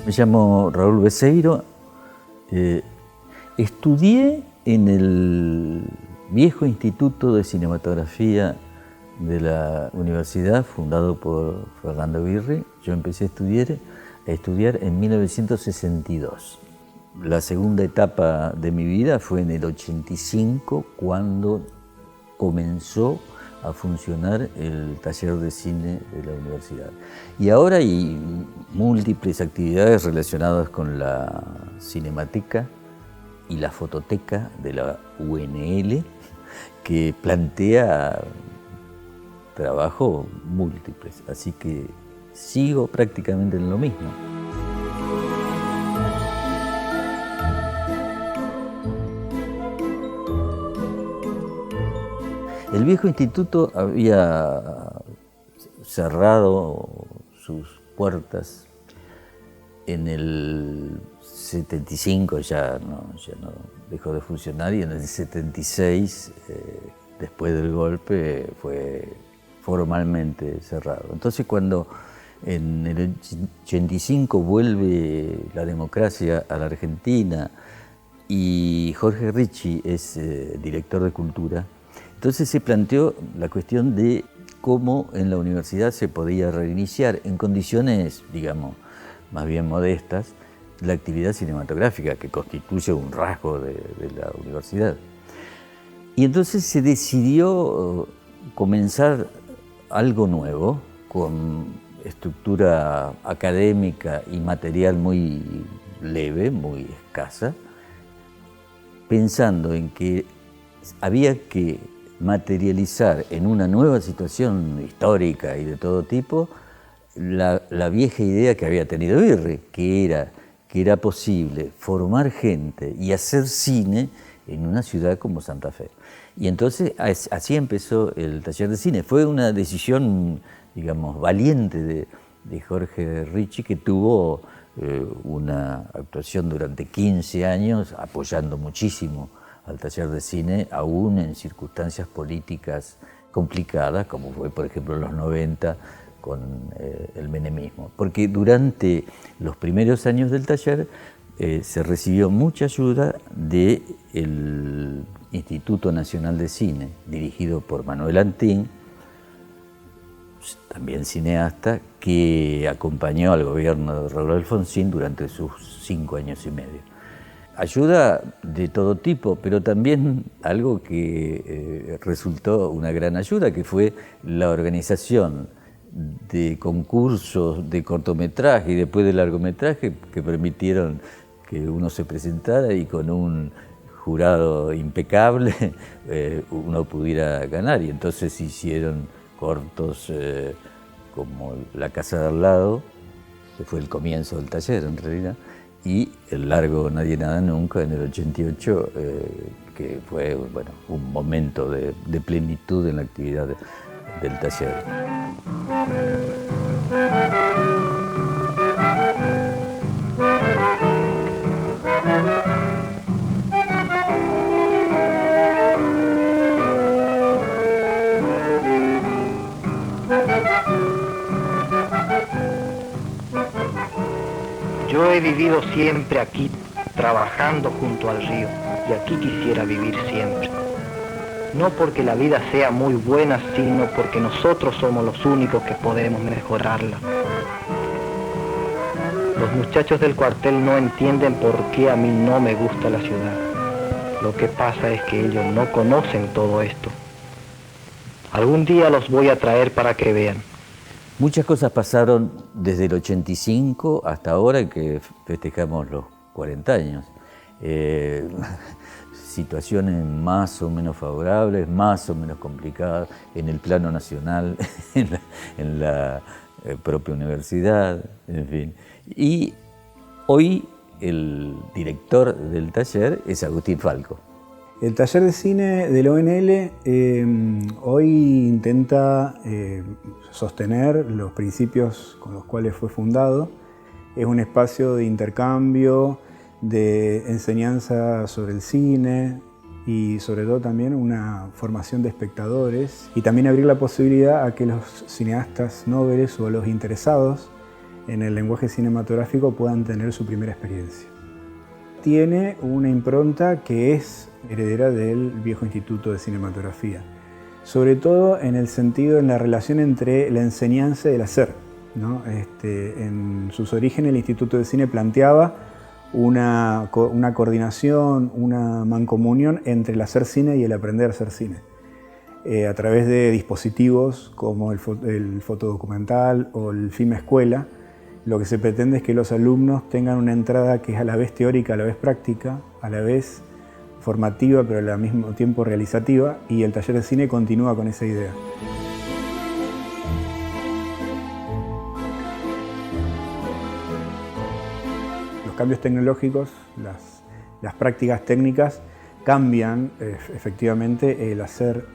Me llamo Raúl Beceiro. Estudié en el viejo Instituto de Cinematografía de la universidad, fundado por Fernando Birri. Yo empecé a estudiar en 1962. La segunda etapa de mi vida fue en el 85, cuando comenzó a funcionar el taller de cine de la universidad. Y ahora hay múltiples actividades relacionadas con la cinemateca y la fototeca de la UNL, que plantea trabajo múltiples, así que sigo prácticamente en lo mismo. El viejo instituto había cerrado sus puertas en el 75, ya no dejó de funcionar, y en el 76, después del golpe, fue formalmente cerrado. Entonces, cuando en el 85 vuelve la democracia a la Argentina y Jorge Ricci es director de Cultura, entonces se planteó la cuestión de cómo en la universidad se podía reiniciar en condiciones, digamos, más bien modestas, la actividad cinematográfica, que constituye un rasgo de la universidad. Y entonces se decidió comenzar algo nuevo, con estructura académica y material muy leve, muy escasa, pensando en que había que materializar en una nueva situación histórica y de todo tipo la vieja idea que había tenido Birri, que era posible formar gente y hacer cine en una ciudad como Santa Fe. Y entonces así empezó el taller de cine. Fue una decisión, digamos, valiente de Jorge Ricci, que tuvo una actuación durante 15 años apoyando muchísimo al taller de cine, aún en circunstancias políticas complicadas, como fue, por ejemplo, en los 90 con el menemismo. Porque durante los primeros años del taller se recibió mucha ayuda del Instituto Nacional de Cine, dirigido por Manuel Antín, también cineasta, que acompañó al gobierno de Raúl Alfonsín durante sus 5 años y medio. Ayuda de todo tipo, pero también algo que resultó una gran ayuda, que fue la organización de concursos de cortometraje y después de largometraje, que permitieron que uno se presentara y con un jurado impecable uno pudiera ganar. Y entonces se hicieron cortos como La casa de al lado, que fue el comienzo del taller en realidad, y el largo Nadie nada nunca en el 88, que fue, bueno, un momento de plenitud en la actividad del taller. Yo he vivido siempre aquí, trabajando junto al río, y aquí quisiera vivir siempre. No porque la vida sea muy buena, sino porque nosotros somos los únicos que podemos mejorarla. Los muchachos del cuartel no entienden por qué a mí no me gusta la ciudad. Lo que pasa es que ellos no conocen todo esto. Algún día los voy a traer para que vean. Muchas cosas pasaron desde el 85 hasta ahora, que festejamos los 40 años. Situaciones más o menos favorables, más o menos complicadas en el plano nacional, en la propia universidad, en fin. Y hoy el director del taller es Agustín Falco. El taller de cine de la ONL hoy intenta sostener los principios con los cuales fue fundado. Es un espacio de intercambio, de enseñanza sobre el cine y sobre todo también una formación de espectadores, y también abrir la posibilidad a que los cineastas noveles o los interesados en el lenguaje cinematográfico puedan tener su primera experiencia. Tiene una impronta que es heredera del viejo Instituto de Cinematografía, sobre todo en el sentido, en la relación entre la enseñanza y el hacer, ¿no? En sus orígenes el Instituto de Cine planteaba una coordinación, una mancomunión entre el hacer cine y el aprender a hacer cine, a través de dispositivos como el fotodocumental o el film escuela. Lo que se pretende es que los alumnos tengan una entrada que es a la vez teórica, a la vez práctica, a la vez formativa, pero al mismo tiempo realizativa, y el taller de cine continúa con esa idea. Los cambios tecnológicos, las prácticas técnicas cambian efectivamente el hacer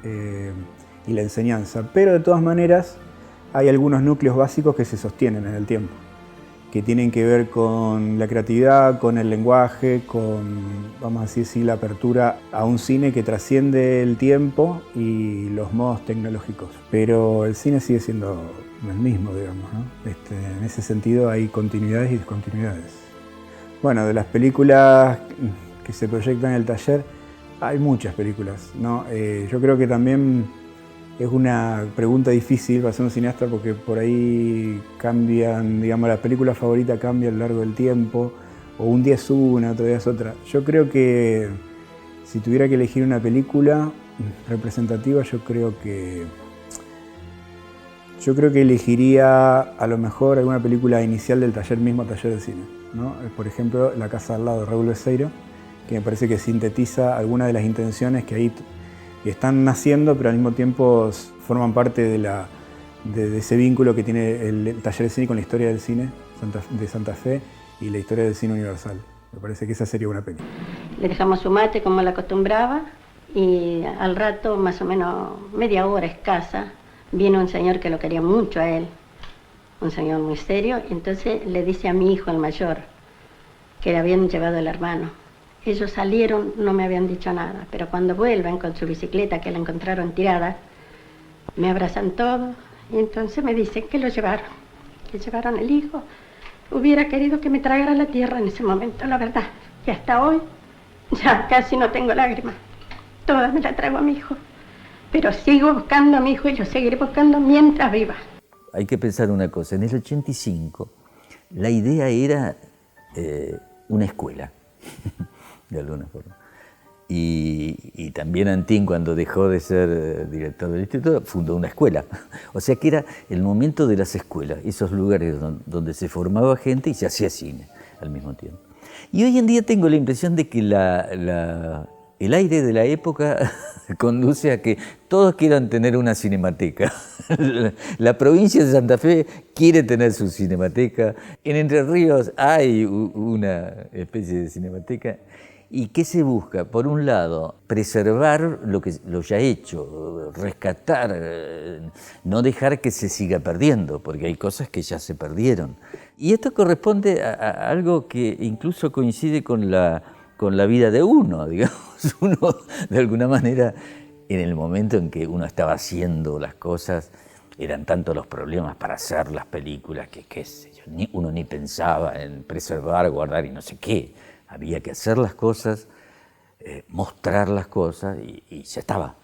y la enseñanza, pero de todas maneras hay algunos núcleos básicos que se sostienen en el tiempo, que tienen que ver con la creatividad, con el lenguaje, con, vamos a decir así, la apertura a un cine que trasciende el tiempo y los modos tecnológicos. Pero el cine sigue siendo el mismo, digamos, ¿no? En ese sentido hay continuidades y discontinuidades. Bueno, de las películas que se proyectan en el taller, hay muchas películas, ¿no? Yo creo que también es una pregunta difícil para ser un cineasta porque por ahí cambian, digamos, la película favorita cambia a lo largo del tiempo, o un día es una, otro día es otra. Yo creo que si tuviera que elegir una película representativa, yo creo que elegiría a lo mejor alguna película inicial del taller mismo, taller de cine, ¿no? Por ejemplo, La casa al lado de Raúl Beseiro, que me parece que sintetiza algunas de las intenciones que ahí están naciendo, pero al mismo tiempo forman parte de ese vínculo que tiene el taller de cine con la historia del cine de Santa Fe y la historia del cine universal. Me parece que esa sería una peli. Le dejamos su mate como la acostumbraba y al rato, más o menos media hora escasa, vino un señor que lo quería mucho a él, un señor muy serio, y entonces le dice a mi hijo, el mayor, que le habían llevado el hermano. Ellos salieron, no me habían dicho nada, pero cuando vuelven con su bicicleta, que la encontraron tirada, me abrazan todos y entonces me dicen que lo llevaron, que llevaron el hijo. Hubiera querido que me tragara la tierra en ese momento, la verdad. Y hasta hoy ya casi no tengo lágrimas. Todas me la trago a mi hijo. Pero sigo buscando a mi hijo y lo seguiré buscando mientras viva. Hay que pensar una cosa, en el 85 la idea era una escuela. De alguna forma. Y también Antín, cuando dejó de ser director del instituto, fundó una escuela. O sea que era el momento de las escuelas, esos lugares donde se formaba gente y se hacía cine al mismo tiempo. Y hoy en día tengo la impresión de que el aire de la época conduce a que todos quieran tener una cinemateca. La provincia de Santa Fe quiere tener su cinemateca. En Entre Ríos hay una especie de cinemateca. ¿Y qué se busca? Por un lado, preservar lo ya hecho, rescatar, no dejar que se siga perdiendo, porque hay cosas que ya se perdieron. Y esto corresponde a algo que incluso coincide con la vida de uno, digamos. Uno, de alguna manera, en el momento en que uno estaba haciendo las cosas, eran tantos los problemas para hacer las películas que, qué sé yo, uno ni pensaba en preservar, guardar y no sé qué. Había que hacer las cosas, mostrar las cosas y ya estaba.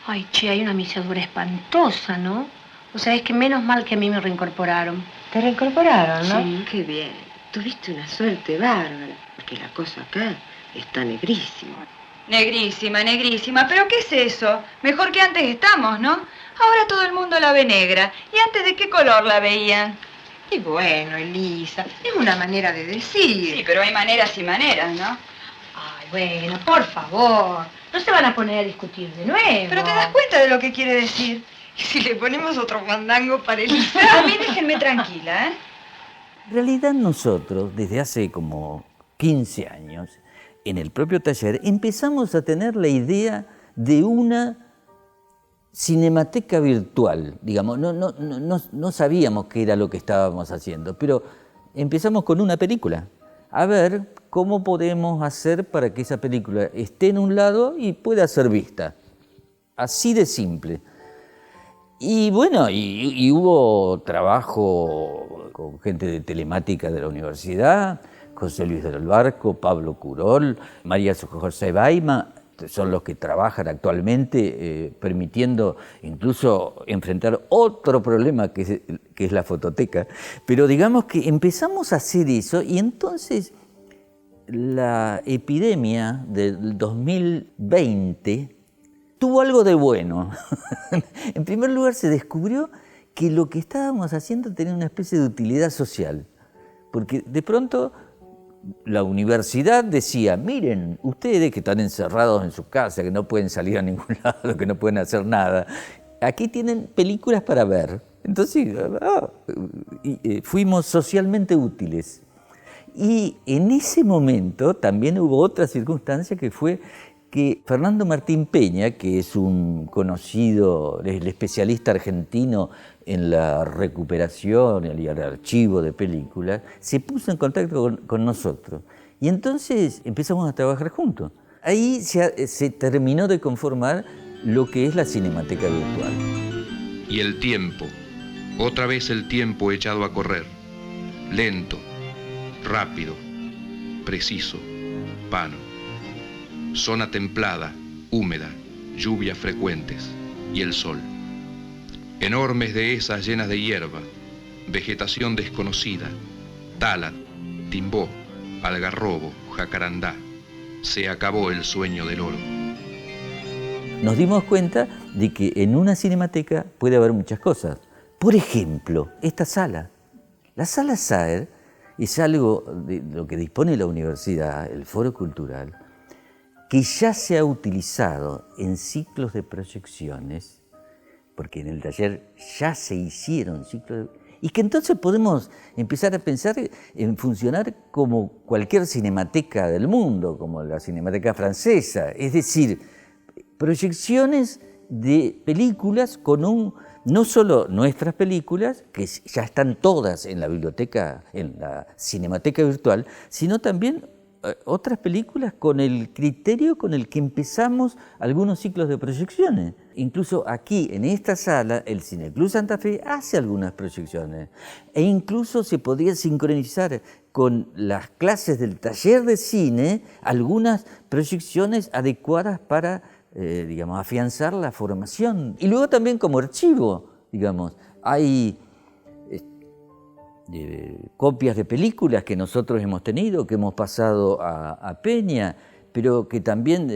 Ay, che, hay una misedura espantosa, ¿no? O sea, es que menos mal que a mí me reincorporaron. ¿Te reincorporaron, no? Sí. Qué bien. Tuviste una suerte bárbara, porque la cosa acá está negrísima. Negrísima. ¿Pero qué es eso? Mejor que antes estamos, ¿no? Ahora todo el mundo la ve negra. ¿Y antes de qué color la veían? Y bueno, Elisa, es una manera de decir. Sí, pero hay maneras y maneras, ¿no? Ay, bueno, por favor. No se van a poner a discutir de nuevo. Pero te das cuenta de lo que quiere decir. ¿Y si le ponemos otro fandango para Elisa? A mí déjenme tranquila, ¿eh? En realidad nosotros, desde hace como 15 años, en el propio taller, empezamos a tener la idea de una cinemateca virtual, digamos. No sabíamos qué era lo que estábamos haciendo, pero empezamos con una película, a ver cómo podemos hacer para que esa película esté en un lado y pueda ser vista. Así de simple. Y bueno, y hubo trabajo con gente de telemática de la universidad, José Luis del Barco, Pablo Curol, María José Baima, son los que trabajan actualmente permitiendo incluso enfrentar otro problema que es la fototeca. Pero digamos que empezamos a hacer eso y entonces la epidemia del 2020 tuvo algo de bueno. En primer lugar, se descubrió que lo que estábamos haciendo tenía una especie de utilidad social. Porque de pronto la universidad decía, miren, ustedes que están encerrados en su casa, que no pueden salir a ningún lado, que no pueden hacer nada, aquí tienen películas para ver. Entonces, fuimos socialmente útiles. Y en ese momento también hubo otra circunstancia que fue que Fernando Martín Peña, que es un conocido, el especialista argentino en la recuperación y el archivo de películas, se puso en contacto con nosotros. Y entonces empezamos a trabajar juntos. Ahí se terminó de conformar lo que es la Cinemateca Virtual. Y el tiempo, otra vez el tiempo echado a correr, lento, rápido, preciso, vano. Zona templada, húmeda, lluvias frecuentes y el sol. Enormes dehesas llenas de hierba, vegetación desconocida, tala, timbó, algarrobo, jacarandá. Se acabó el sueño del oro. Nos dimos cuenta de que en una cinemateca puede haber muchas cosas. Por ejemplo, esta sala. La sala Saer es algo de lo que dispone la universidad, el Foro Cultural, que ya se ha utilizado en ciclos de proyecciones, porque en el taller ya se hicieron ciclos, y que entonces podemos empezar a pensar en funcionar como cualquier cinemateca del mundo, como la Cinemateca Francesa, es decir, proyecciones de películas con no solo nuestras películas, que ya están todas en la biblioteca, en la Cinemateca Virtual, sino también otras películas con el criterio con el que empezamos algunos ciclos de proyecciones. Incluso aquí, en esta sala, el Cineclub Santa Fe hace algunas proyecciones. E incluso se podría sincronizar con las clases del taller de cine algunas proyecciones adecuadas para, digamos, afianzar la formación. Y luego también como archivo, digamos, hay copias de películas que nosotros hemos tenido, que hemos pasado a Peña, pero que también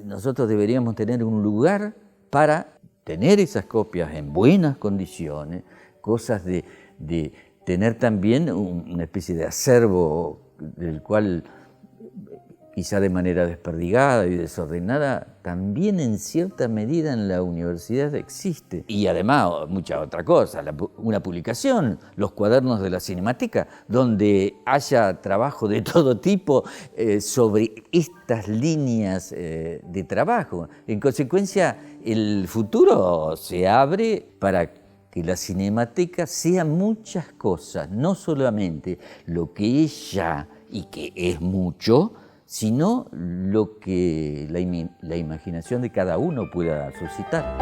nosotros deberíamos tener un lugar para tener esas copias en buenas condiciones, cosas de tener también una especie de acervo del cual quizá de manera desperdigada y desordenada, también en cierta medida en la universidad existe. Y además, mucha otra cosa, una publicación, los cuadernos de la Cinemateca, donde haya trabajo de todo tipo sobre estas líneas de trabajo. En consecuencia, el futuro se abre para que la Cinemateca sea muchas cosas, no solamente lo que es ya y que es mucho, sino lo que la imaginación de cada uno pueda suscitar.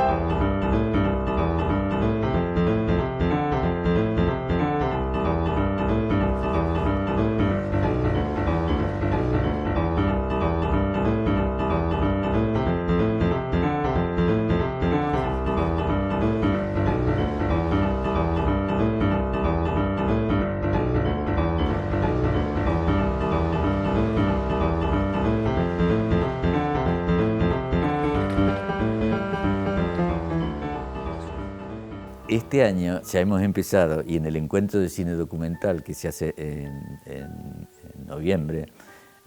Este año ya hemos empezado, y en el encuentro de cine documental que se hace en noviembre,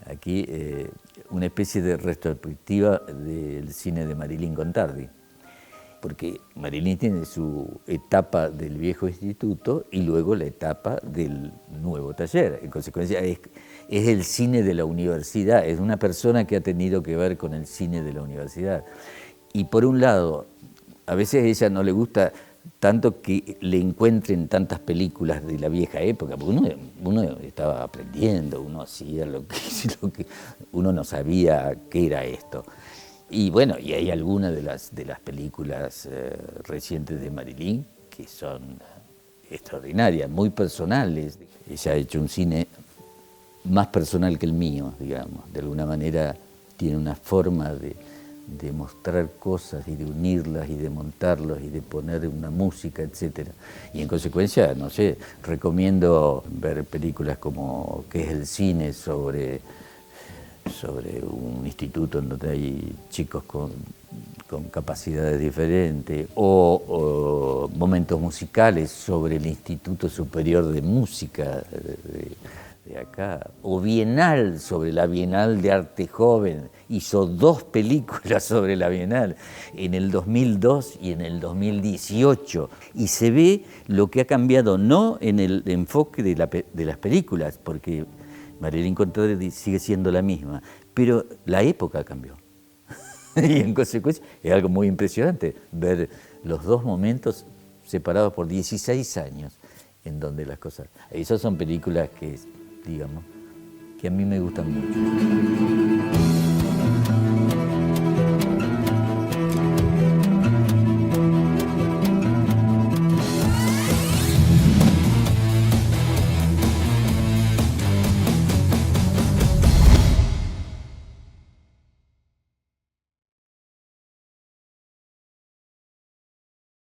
aquí una especie de retrospectiva del cine de Marilyn Contardi. Porque Marilyn tiene su etapa del viejo instituto y luego la etapa del nuevo taller. En consecuencia, es el cine de la universidad, es una persona que ha tenido que ver con el cine de la universidad. Y por un lado, a veces a ella no le gusta tanto que le encuentren tantas películas de la vieja época, porque uno estaba aprendiendo, uno hacía lo que uno no sabía qué era esto. Y bueno, y hay algunas de las películas recientes de Marilyn que son extraordinarias, muy personales. Ella ha hecho un cine más personal que el mío, digamos. De alguna manera tiene una forma de mostrar cosas y de unirlas y de montarlas y de poner una música, etc. Y en consecuencia, no sé, recomiendo ver películas como ¿Qué es el cine? sobre un instituto en donde hay chicos con capacidades diferentes, o momentos musicales sobre el Instituto Superior de Música de acá, o Bienal, sobre la Bienal de Arte Joven. Hizo 2 películas sobre la Bienal, en el 2002 y en el 2018, y se ve lo que ha cambiado, no en el enfoque de las películas, porque Marilyn Contreras sigue siendo la misma, pero la época cambió. Y en consecuencia es algo muy impresionante ver los 2 momentos separados por 16 años en donde las cosas... Esas son películas que, digamos, que a mí me gustan mucho.